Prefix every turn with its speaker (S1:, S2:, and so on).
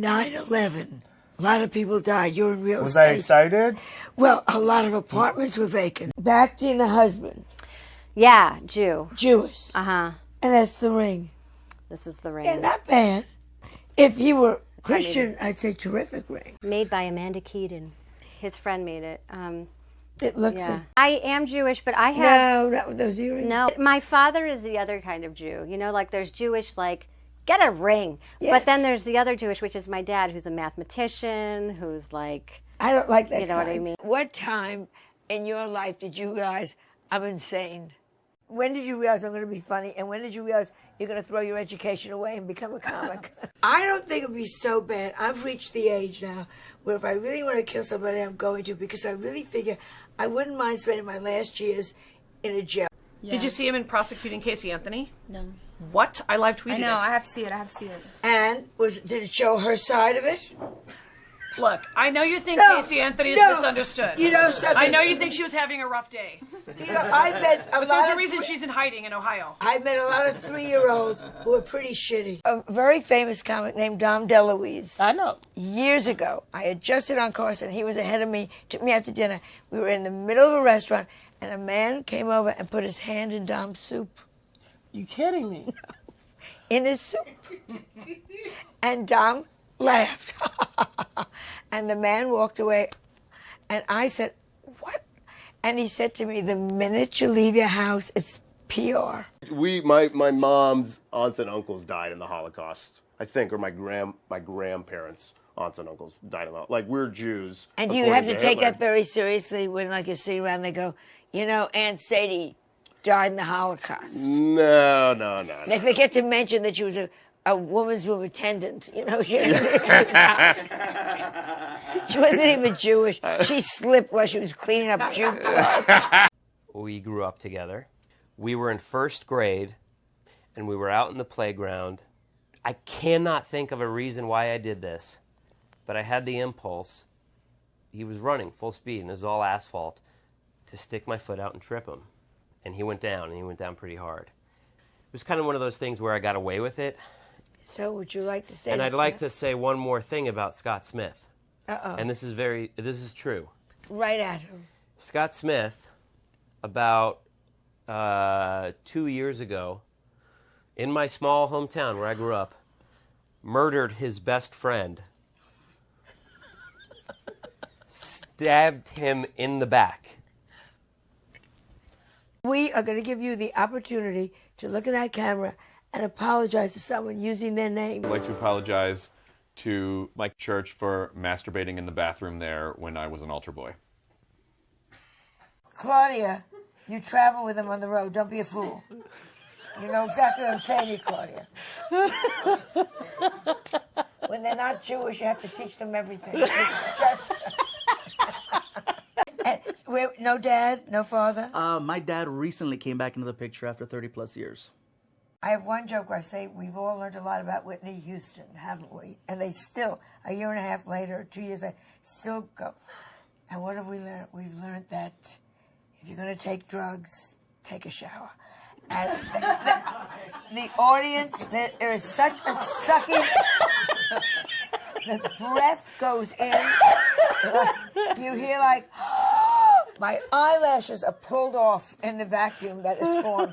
S1: 9/11. A lot of people died. You're in real estate.
S2: Was I excited?
S1: Well, a lot of apartments were vacant. Back in the husband.
S3: Yeah, Jewish.
S1: And that's the ring.
S3: This is the ring.
S1: Yeah, not bad. If you were Christian, I'd say terrific ring.
S3: Made by Amanda Keaton. His friend made it.
S1: It looks
S3: yeah. I am Jewish, but I have...
S1: No, not with those earrings.
S3: No. My father is the other kind of Jew. You know, like there's Jewish, like, get a ring. Yes. But then there's the other Jewish, which is my dad, who's a mathematician, who's like...
S1: I don't like that.
S3: You know what I mean?
S1: What time in your life did you realize I'm insane? When did you realize I'm going to be funny? And when did you realize you're going to throw your education away and become a comic? I don't think it would be so bad. I've reached the age now where if I really want to kill somebody, I'm going to, because I really figure I wouldn't mind spending my last years in a jail.
S4: Yeah. Did you see him in Prosecuting Casey Anthony?
S5: No.
S4: What? I live tweeted it.
S5: I know. I have to see it. I have to see it.
S1: And did it show her side of it?
S4: Look, I know you think Casey Anthony is misunderstood.
S1: You know something.
S4: I know you think she was having a rough day.
S1: You know, I met a lot of...
S4: But there's a reason she's in hiding in Ohio.
S1: I met a lot of 3-year-olds who are pretty shitty. A very famous comic named Dom DeLuise.
S6: I know.
S1: Years ago, I had just sit on Carson. He was ahead of me, took me out to dinner. We were in the middle of a restaurant, and a man came over and put his hand in Dom's soup.
S6: You kidding me?
S1: In his soup. And Dom laughed. And the man walked away, and I said, what? And he said to me, the minute you leave your house, it's PR.
S2: My mom's aunts and uncles died in the Holocaust, I think, or my grandparents' aunts and uncles died in the Holocaust. Like, we're Jews.
S1: And you have to take that very seriously when, like, you sit around, they go, you know, Aunt Sadie died in the Holocaust.
S2: No.
S1: They forget to mention that she was a woman's room attendant, you know. She wasn't even Jewish. She slipped while she was cleaning up Jew blood.
S7: We grew up together. We were in first grade, and we were out in the playground. I cannot think of a reason why I did this, but I had the impulse. He was running full speed, and it was all asphalt, to stick my foot out and trip him. And he went down, and he went down pretty hard. It was kind of one of those things where I got away with it.
S1: So would you like to say
S7: And I'd like to say one more thing about Scott Smith.
S1: Uh-oh.
S7: And this is true.
S1: Right at him.
S7: Scott Smith, about 2 years ago, in my small hometown where I grew up, murdered his best friend. Stabbed him in the back.
S1: We are going to give you the opportunity to look at that camera and apologize to someone using their name.
S8: I'd like to apologize to Mike Church for masturbating in the bathroom there when I was an altar boy.
S1: Claudia, you travel with him on the road. Don't be a fool. You know exactly what I'm saying to you, Claudia. When they're not Jewish, you have to teach them everything. It's just... No dad, no father?
S9: My dad recently came back into the picture after 30-plus years.
S1: I have one joke where I say we've all learned a lot about Whitney Houston, haven't we? And they still, a year and a half later, 2 years later, still go. And what have we learned? We've learned that if you're going to take drugs, take a shower. And the audience, there is such a sucking... The breath goes in. You hear like... My eyelashes are pulled off in the vacuum that is formed.